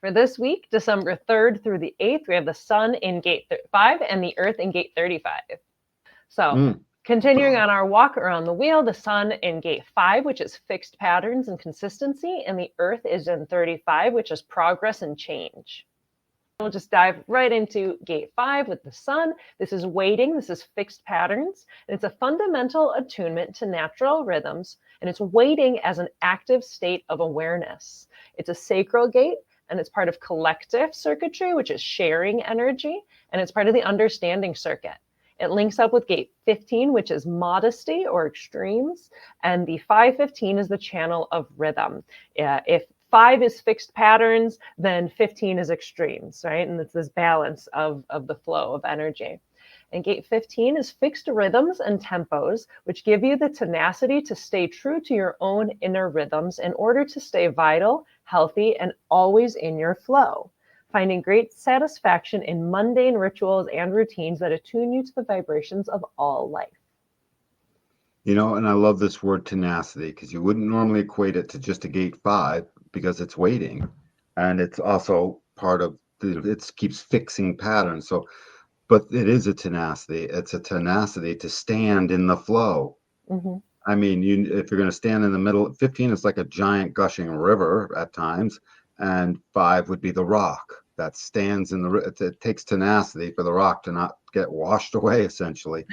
For this week, December 3rd through the 8th, we have the sun in gate 5 and the earth in gate 35. So continuing on our walk around the wheel, the sun in gate 5, which is fixed patterns and consistency, and the earth is in 35, which is progress and change. We'll just dive right into gate 5 with the sun. This is waiting. This is fixed patterns. And it's a fundamental attunement to natural rhythms. And it's waiting as an active state of awareness. It's a sacral gate, and it's part of collective circuitry, which is sharing energy. And it's part of the understanding circuit. It links up with gate 15, which is modesty or extremes. And the 515 is the channel of rhythm. If 5 is fixed patterns, then 15 is extremes, right? And it's this balance of the flow of energy. And gate 15 is fixed rhythms and tempos, which give you the tenacity to stay true to your own inner rhythms in order to stay vital, healthy, and always in your flow, finding great satisfaction in mundane rituals and routines that attune you to the vibrations of all life. You know, and I love this word tenacity, because you wouldn't normally equate it to just a gate 5 because it's waiting. And it's also part of it keeps fixing patterns. So, but it is a tenacity. It's a tenacity to stand in the flow. Mm-hmm. I mean, if you're going to stand in the middle, 15 is like a giant gushing river at times, and 5 would be the rock that stands in the. It takes tenacity for the rock to not get washed away, essentially,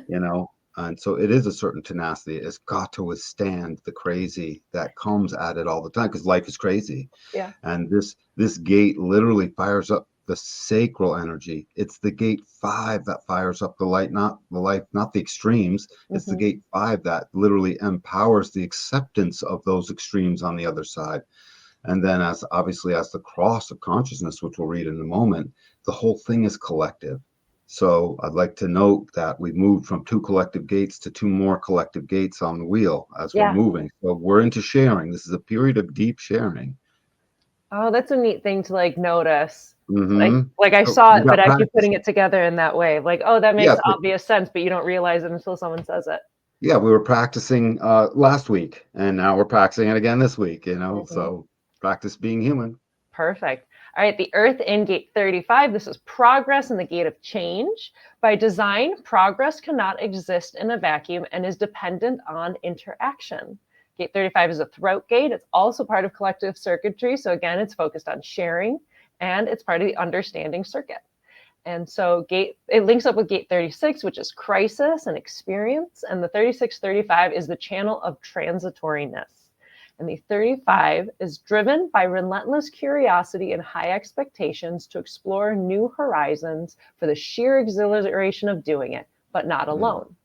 you know. And so it is a certain tenacity. It's got to withstand the crazy that comes at it all the time, because life is crazy. Yeah. And this gate literally fires up the sacral energy. It's the gate 5 that fires up the light, not the life, not the extremes. It's the gate 5 that literally empowers the acceptance of those extremes on the other side. And then as the cross of consciousness, which we'll read in a moment, the whole thing is collective. So I'd like to note that we've moved from 2 collective gates to 2 more collective gates on the wheel as we're moving. So we're into sharing. This is a period of deep sharing. Oh, that's a neat thing to like notice. Mm-hmm. Like I saw it, but actually putting it together in that way, like, oh, that makes obvious sense, but you don't realize it until someone says it. Yeah, we were practicing last week, and now we're practicing it again this week, you know, so practice being human. Perfect. All right, the earth in gate 35, this is progress in the gate of change. By design, progress cannot exist in a vacuum and is dependent on interaction. Gate 35 is a throat gate. It's also part of collective circuitry. So again, it's focused on sharing, and it's part of the understanding circuit. And so it links up with gate 36, which is crisis and experience. And the 36-35 is the channel of transitoriness. And the 35 is driven by relentless curiosity and high expectations to explore new horizons for the sheer exhilaration of doing it, but not alone.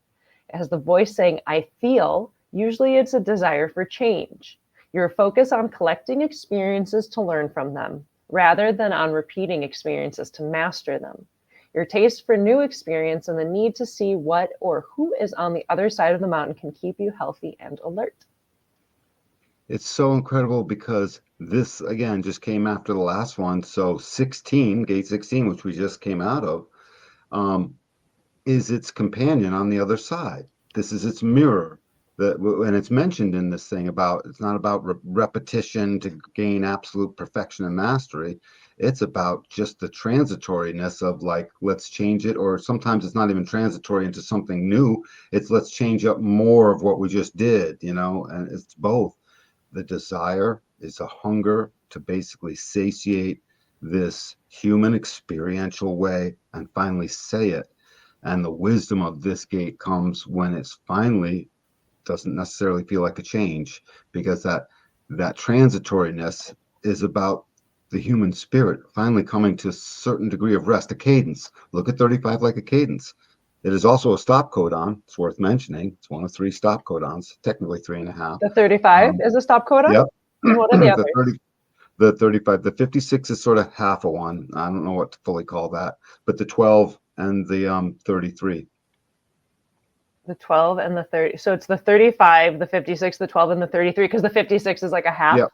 It has the voice saying, I feel. Usually it's a desire for change. You're focused on collecting experiences to learn from them, rather than on repeating experiences to master them. Your taste for new experience and the need to see what or who is on the other side of the mountain can keep you healthy and alert. It's so incredible because this, again, just came after the last one. So 16, gate 16, which we just came out of, is its companion on the other side. This is its mirror. And it's mentioned in this thing about, it's not about repetition to gain absolute perfection and mastery. It's about just the transitoriness of like, let's change it. Or sometimes it's not even transitory into something new. It's let's change up more of what we just did, you know, and it's both. The desire is a hunger to basically satiate this human experiential way and finally say it. And the wisdom of this gate comes when it's finally doesn't necessarily feel like a change, because that transitoriness is about the human spirit finally coming to a certain degree of rest, a cadence. Look at 35 like a cadence. It is also a stop codon. It's worth mentioning. It's one of 3 stop codons, technically 3.5. The 35 is a stop codon? Yep. And what are the others? The 35, the 56 is sort of half a one. I don't know what to fully call that, but the 12 and the 33. The 12 and the 30. So it's the 35, the 56, the 12, and the 33, because the 56 is like a half. Yep.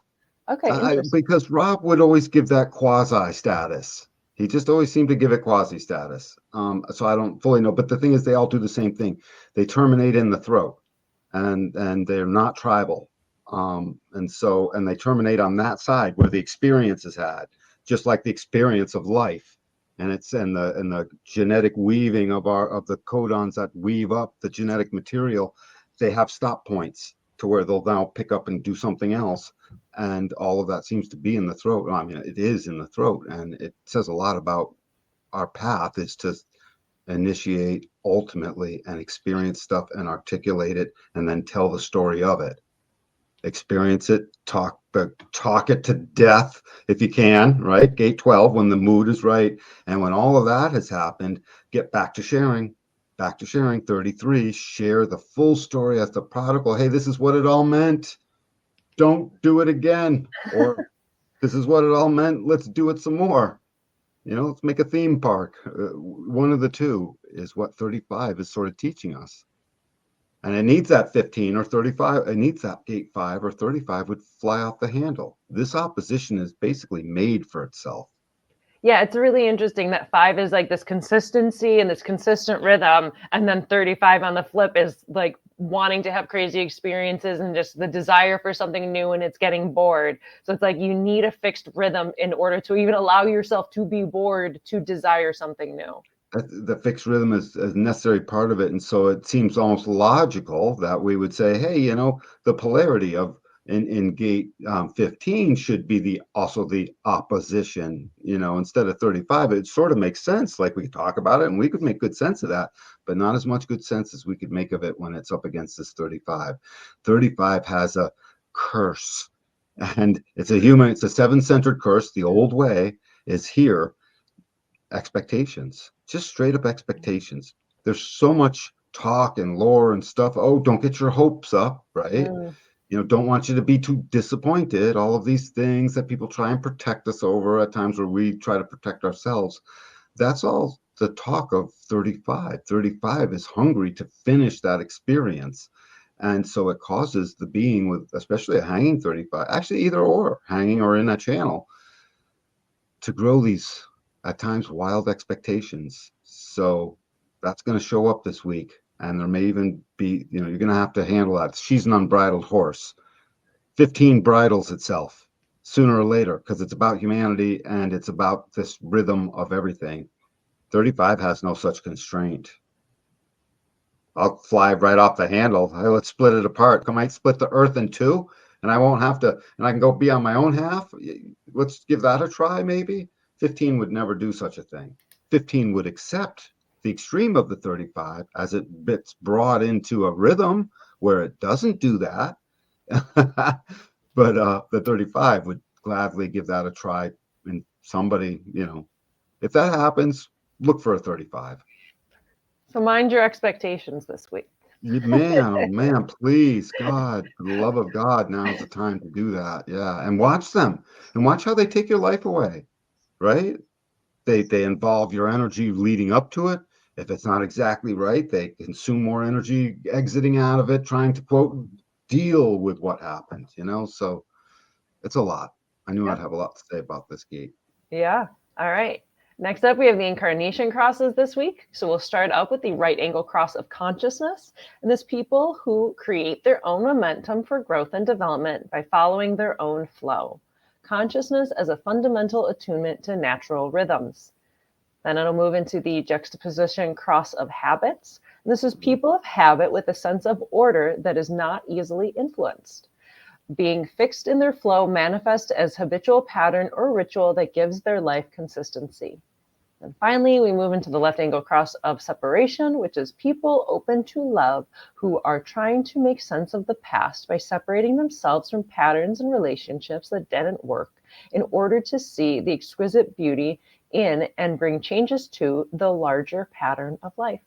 Okay. Because Rob would always give that quasi status. He just always seemed to give it quasi status. So I don't fully know. But the thing is, they all do the same thing. They terminate in the throat, and they're not tribal. And they terminate on that side where the experience is had. just like the experience of life. And it's in the genetic weaving of the codons that weave up the genetic material. They have stop points to where they'll now pick up and do something else. And all of that seems to be in the throat. I mean, it is in the throat, and it says a lot about our path is to initiate ultimately and experience stuff and articulate it and then tell the story of it. Experience it, talk it to death if you can, right? Gate 12, when the mood is right. And when all of that has happened, get back to sharing. 33, share the full story as the prodigal. Hey, this is what it all meant. Don't do it again. Or this is what it all meant. Let's do it some more. Let's make a theme park. One of the two is what 35 is sort of teaching us. And it needs that 15 or 35. It needs that gate 5 or 35 would fly off the handle. This opposition is basically made for itself. Yeah, it's really interesting that 5 is like this consistency and this consistent rhythm. And then 35 on the flip is like wanting to have crazy experiences and just the desire for something new, and it's getting bored. So it's like you need a fixed rhythm in order to even allow yourself to be bored, to desire something new. The fixed rhythm is a necessary part of it. And so it seems almost logical that we would say, hey, the polarity of in gate 15 should be also the opposition, instead of 35. It sort of makes sense. Like, we could talk about it and we could make good sense of that, but not as much good sense as we could make of it when it's up against this 35. 35 has a curse, and it's a 7-centered curse. The old way is here. Expectations, just straight up expectations. There's so much talk and lore and stuff. Oh, don't get your hopes up, right? Don't want you to be too disappointed. All of these things that people try and protect us over at times where we try to protect ourselves. That's all the talk of 35. 35 is hungry to finish that experience. And so it causes the being with, especially a hanging 35, actually either or, hanging or in a channel, to grow these at times wild expectations. So that's going to show up this week. And there may even be, you're going to have to handle that. She's an unbridled horse. 15 bridles itself sooner or later, because it's about humanity and it's about this rhythm of everything. 35 has no such constraint. I'll fly right off the handle. Hey, let's split it apart. I might split the earth in two, and I won't have to, and I can go be on my own half. Let's give that a try, maybe. 15 would never do such a thing. 15 would accept the extreme of the 35 as it gets brought into a rhythm where it doesn't do that. But the 35 would gladly give that a try. And somebody, if that happens, look for a 35. So mind your expectations this week. Man, oh man, please, God, for the love of God, now is the time to do that. Yeah. And watch them and watch how they take your life away, right? They involve your energy leading up to it. If it's not exactly right, they consume more energy exiting out of it, trying to, quote, deal with what happened, So it's a lot. I knew I'd have a lot to say about this gate. Yeah. All right. Next up, we have the Incarnation Crosses this week. So we'll start up with the right angle cross of consciousness. And this people who create their own momentum for growth and development by following their own flow. Consciousness as a fundamental attunement to natural rhythms. Then it'll move into the juxtaposition cross of habits. And this is people of habit with a sense of order that is not easily influenced. Being fixed in their flow manifest as habitual pattern or ritual that gives their life consistency. And finally, we move into the left angle cross of separation, which is people open to love who are trying to make sense of the past by separating themselves from patterns and relationships that didn't work in order to see the exquisite beauty in and bring changes to the larger pattern of life.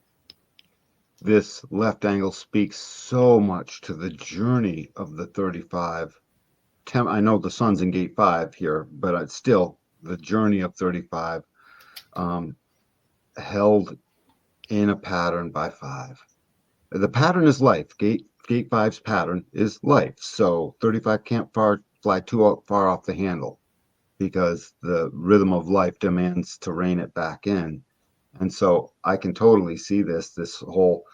This left angle speaks so much to the journey of the 35. I know the sun's in gate 5 here, but it's still the journey of 35, held in a pattern by 5. The pattern is life. Gate 5's pattern is life. So 35 can't fly too far off the handle, because the rhythm of life demands to rein it back in. And so I can totally see this whole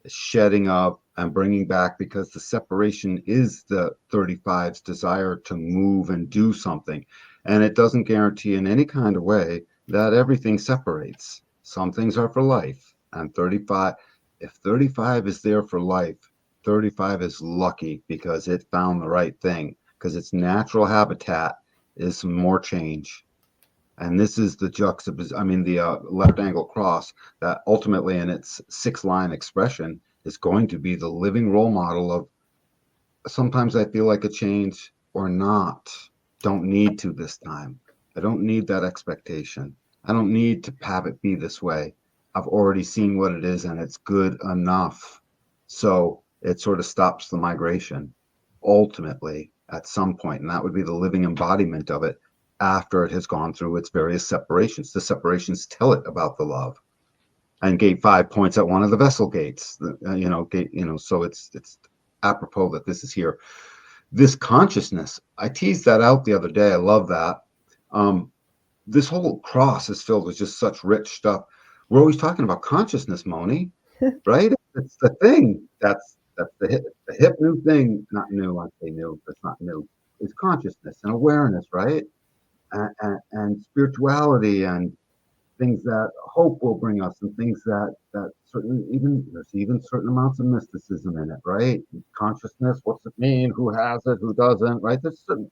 shedding up and bringing back, because the separation is the 35's desire to move and do something. And it doesn't guarantee in any kind of way that everything separates. Some things are for life. And 35, if 35 is there for life, 35 is lucky because it found the right thing, because its natural habitat is some more change. And this is the juxtaposition, I mean, the left angle cross that ultimately in its 6-line expression is going to be the living role model of sometimes I feel like a change or not. Don't need to this time. I don't need that expectation. I don't need to have it be this way. I've already seen what it is and it's good enough. So it sort of stops the migration ultimately at some point, and that would be the living embodiment of it after it has gone through its various separations. The separations tell it about the love. And gate 5 points at one of the vessel gates, so it's apropos that this is here. This consciousness, I teased that out the other day. I love that. This whole cross is filled with just such rich stuff. We're always talking about consciousness, Moni, right? It's the thing that's the hip new thing, not new. I say new, but it's not new. It's consciousness and awareness, right? And spirituality and things that hope will bring us, and things that certainly there's even certain amounts of mysticism in it, right? Consciousness, what's it mean? Who has it? Who doesn't? Right? There's certain,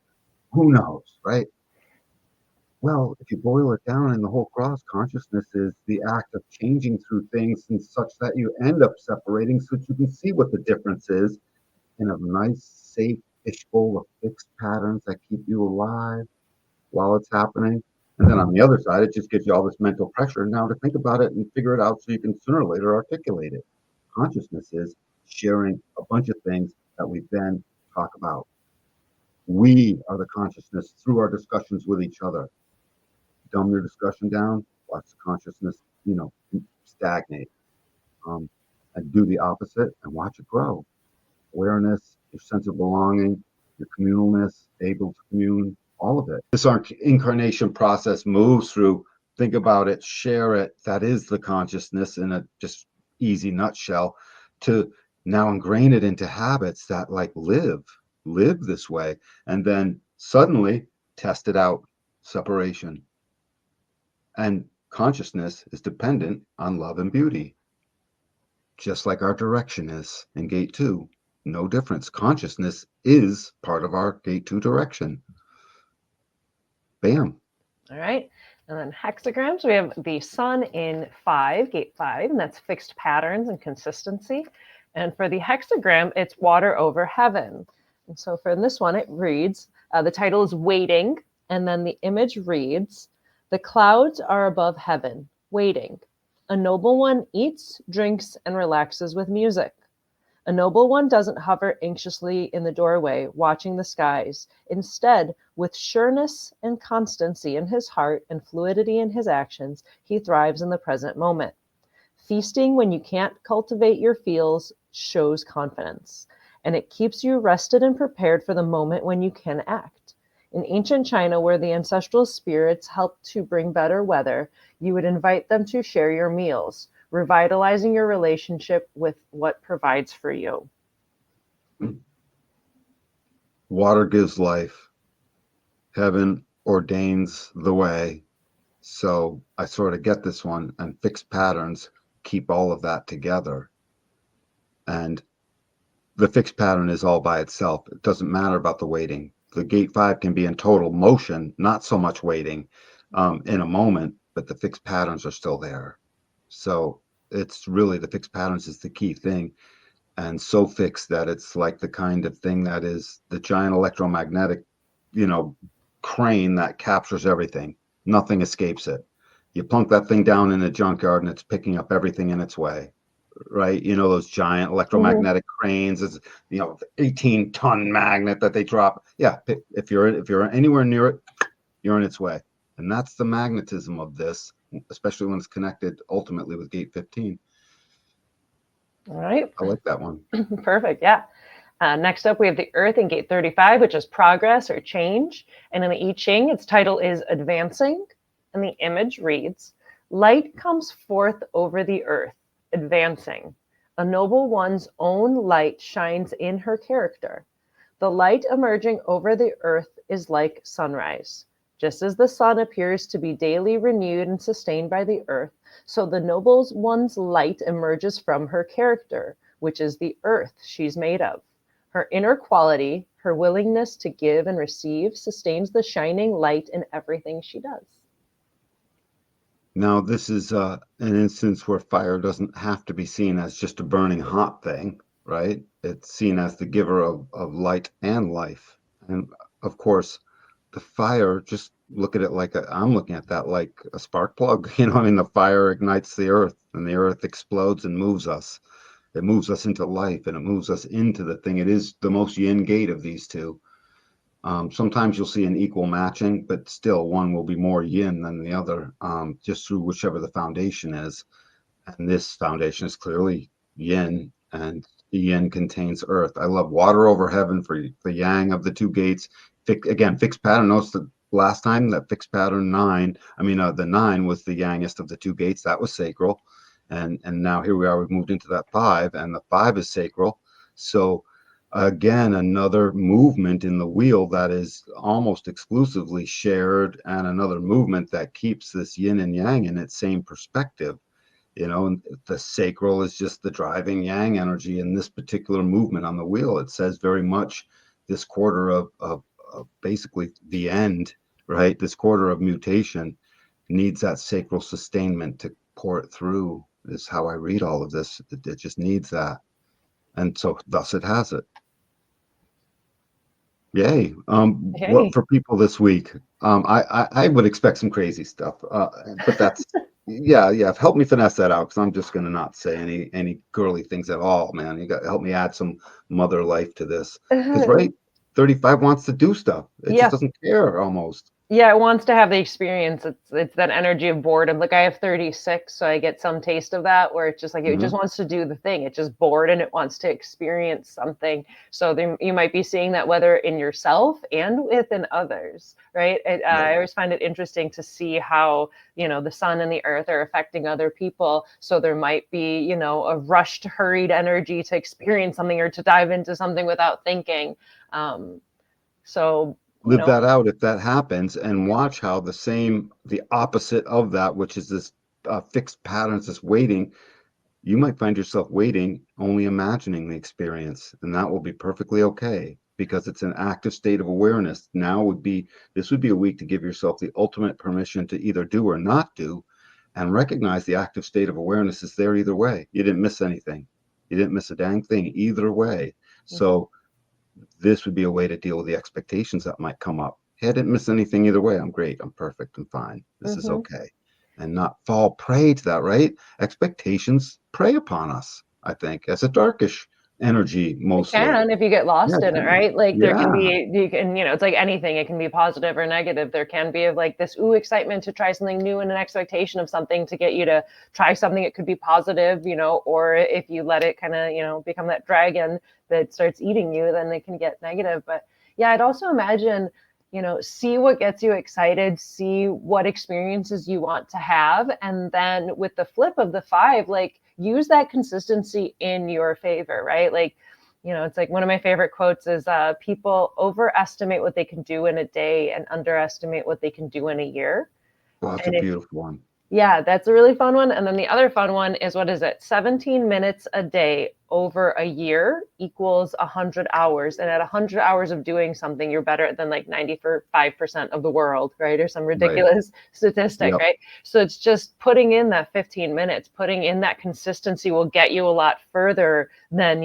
who knows, right? Well, if you boil it down in the whole cross, consciousness is the act of changing through things and such that you end up separating so that you can see what the difference is in a nice, safe fishbowl of fixed patterns that keep you alive while it's happening. And then on the other side, it just gives you all this mental pressure now to think about it and figure it out so you can sooner or later articulate it. Consciousness is sharing a bunch of things that we then talk about. We are the consciousness through our discussions with each other. Dumb your discussion down, watch the consciousness, stagnate. And do the opposite and watch it grow. Awareness, your sense of belonging, your communalness, able to commune, all of it. This incarnation process moves through, think about it, share it. That is the consciousness in a just easy nutshell, to now ingrain it into habits that like live this way. And then suddenly test it out, separation. And consciousness is dependent on love and beauty, just like our direction is in gate 2. No difference. Consciousness is part of our gate 2 direction. Bam. All right. And then hexagrams, we have the sun in 5, gate 5, and that's fixed patterns and consistency. And for the hexagram, it's water over heaven. And so for this one, it reads, the title is Waiting, and then the image reads, the clouds are above heaven, waiting. A noble one eats, drinks, and relaxes with music. A noble one doesn't hover anxiously in the doorway, watching the skies. Instead, with sureness and constancy in his heart and fluidity in his actions, he thrives in the present moment. Feasting when you can't cultivate your feels shows confidence, and it keeps you rested and prepared for the moment when you can act. In ancient China, where the ancestral spirits helped to bring better weather, you would invite them to share your meals, revitalizing your relationship with what provides for you. Water gives life. Heaven ordains the way. So I sort of get this one, and fixed patterns keep all of that together. And the fixed pattern is all by itself. It doesn't matter about the waiting. The gate 5 can be in total motion, not so much waiting in a moment, but the fixed patterns are still there. So it's really the fixed patterns is the key thing, and so fixed that it's like the kind of thing that is the giant electromagnetic, crane that captures everything. Nothing escapes it. You plunk that thing down in a junkyard and it's picking up everything in its way, right? Those giant electromagnetic cranes, it's 18-ton magnet that they drop. Yeah, if you're anywhere near it, you're in its way. And that's the magnetism of this, especially when it's connected ultimately with gate 15. All right. I like that one. Perfect. Yeah. Next up, we have the Earth in gate 35, which is progress or change. And in the I Ching, its title is Advancing. And the image reads, light comes forth over the earth, advancing. A noble one's own light shines in her character. The light emerging over the earth is like sunrise, Just as the sun appears to be daily renewed and sustained by the earth, so the noble one's light emerges from her character, which is the earth she's made of. Her inner quality, her willingness to give and receive, sustains the shining light in everything she does. Now, this is an instance where fire doesn't have to be seen as just a burning hot thing, right? It's seen as the giver of light and life. And of course, the fire, just look at it like I'm looking at that like a spark plug. You know, I mean, the fire ignites the earth and the earth explodes and moves us. It moves us into life and it moves us into the thing. It is the most yin gate of these two. Sometimes you'll see an equal matching, but still one will be more yin than the other, just through whichever the foundation is. And this foundation is clearly yin, and the yin contains earth. I love water over heaven for the yang of the two gates. Again, fixed pattern. Notice the last time that fixed pattern 9, the 9 was the yangest of the two gates. That was sacral. And now here we are, we've moved into that 5, and the 5 is sacral. So again, another movement in the wheel that is almost exclusively shared, and another movement that keeps this yin and yang in its same perspective. You know, and the sacral is just the driving yang energy in this particular movement on the wheel. It says very much this quarter of basically the end, right? This quarter of mutation needs that sacral sustainment to pour it through, is how I read all of this. It just needs that. And so thus it has it. Yay. Hey. What for people this week? I would expect some crazy stuff, but that's yeah. Help me finesse that out, because I'm just gonna not say any girly things at all, man. You got to help me add some mother life to this, because right, 35 wants to do stuff. It just doesn't care almost. Yeah, it wants to have the experience. It's that energy of boredom. Like I have 36, so I get some taste of that, where it's just like it just wants to do the thing. It's just bored and it wants to experience something. So you might be seeing that whether in yourself and within others, right? I always find it interesting to see how, the sun and the earth are affecting other people. So there might be, a rushed, hurried energy to experience something or to dive into something without thinking. Live that out if that happens, and watch how the opposite of that, which is this fixed patterns, this waiting, you might find yourself waiting, only imagining the experience, and that will be perfectly okay, because it's an active state of awareness. This would be a week to give yourself the ultimate permission to either do or not do, and recognize the active state of awareness is there either way. You didn't miss anything. You didn't miss a dang thing either way. So this would be a way to deal with the expectations that might come up. Hey, I didn't miss anything either way. I'm great. I'm perfect. I'm fine. This is okay. And not fall prey to that, right? Expectations prey upon us, I think, as a darkish energy mostly. It can, if you get lost in it, right? Like there can be, it's like anything. It can be positive or negative. There can be like this excitement to try something new and an expectation of something to get you to try something. It could be positive, or if you let it kind of, become that dragon that starts eating you, then it can get negative. But yeah, I'd also imagine, see what gets you excited, see what experiences you want to have. And then with the flip of the 5, like use that consistency in your favor, right? Like, it's like one of my favorite quotes is people overestimate what they can do in a day and underestimate what they can do in a year. Well, that's a beautiful one. Yeah, that's a really fun one. And then the other fun one is, 17 minutes a day over a year equals 100 hours. And at 100 hours of doing something, you're better than like 95% of the world, right? Or some ridiculous statistic, right? So it's just putting in that 15 minutes, putting in that consistency will get you a lot further than,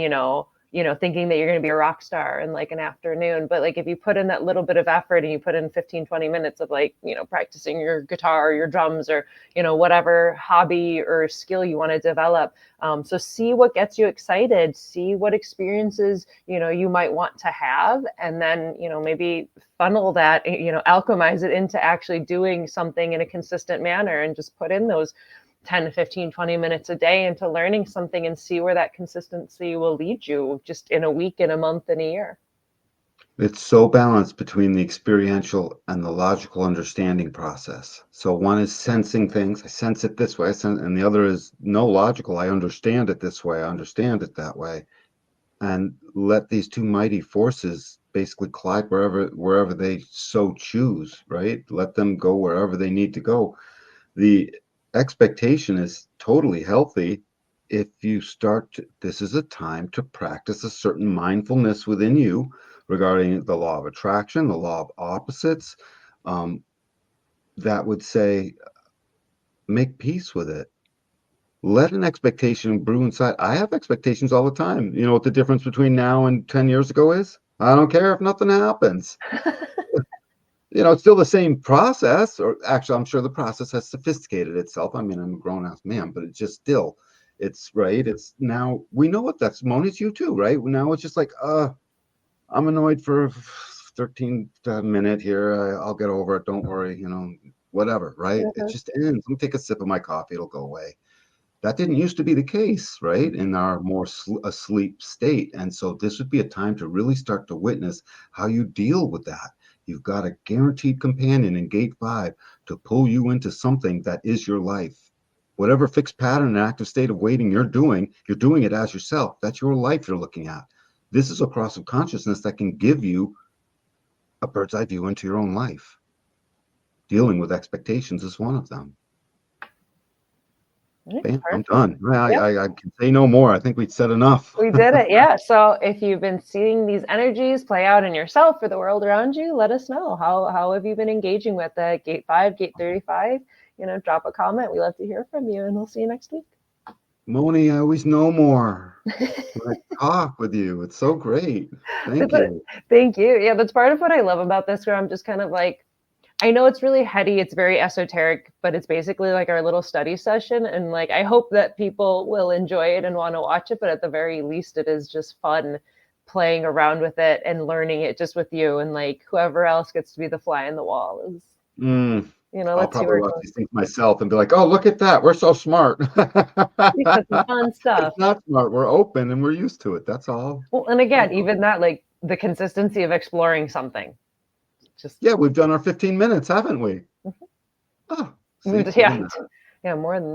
thinking that you're going to be a rock star in like an afternoon. But like if you put in that little bit of effort and you put in 15, 20 minutes of like, practicing your guitar or your drums or, whatever hobby or skill you want to develop. So see what gets you excited, see what experiences, you might want to have, and then, maybe funnel that, alchemize it into actually doing something in a consistent manner, and just put in those 10, 15, 20 minutes a day into learning something, and see where that consistency will lead you just in a week, in a month, in a year. It's so balanced between the experiential and the logical understanding process. So one is sensing things. I sense it this way, and the other is no logical. I understand it this way. I understand it that way. And let these two mighty forces basically collide wherever they so choose, right? Let them go wherever they need to go. The expectation is totally healthy if you this is a time to practice a certain mindfulness within you regarding the law of attraction, the law of opposites, that would say, make peace with it. Let an expectation brew inside. I have expectations all the time. You know what the difference between now and 10 years ago is? I don't care if nothing happens. It's still the same process, or actually, I'm sure the process has sophisticated itself. I mean, I'm a grown-ass man, but it's just still, it's right. It's now, we know what that's, Moni's you too, right? Now it's just like, I'm annoyed for 13 minute here. I'll get over it. Don't worry, whatever, right? It just ends. Let me take a sip of my coffee. It'll go away. That didn't used to be the case, right? In our more asleep state. And so this would be a time to really start to witness how you deal with that. You've got a guaranteed companion in gate 5 to pull you into something that is your life. Whatever fixed pattern and active state of waiting you're doing it as yourself. That's your life you're looking at. This is a cross of consciousness that can give you a bird's eye view into your own life. Dealing with expectations is one of them. Bam, I'm done. I can say no more. I think we'd said enough. We did it. Yeah. So if you've been seeing these energies play out in yourself or the world around you, let us know. How have you been engaging with gate 5, gate 35? Drop a comment. We love to hear from you, and we'll see you next week. Moni, I always know more when I talk with you. It's so great. Thank you. Thank you. Yeah, that's part of what I love about this, where I'm just kind of like, I know it's really heady, it's very esoteric, but it's basically like our little study session. And like, I hope that people will enjoy it and want to watch it, but at the very least, it is just fun playing around with it and learning it just with you. And like, whoever else gets to be the fly in the wall is, I'll probably watch these things myself and be like, oh, look at that. We're so smart. It's fun stuff. It's not smart. We're open and we're used to it. That's all. Well, and again, even that, like the consistency of exploring something. Yeah, we've done our 15 minutes, haven't we? Mm-hmm. Oh, see, yeah, more than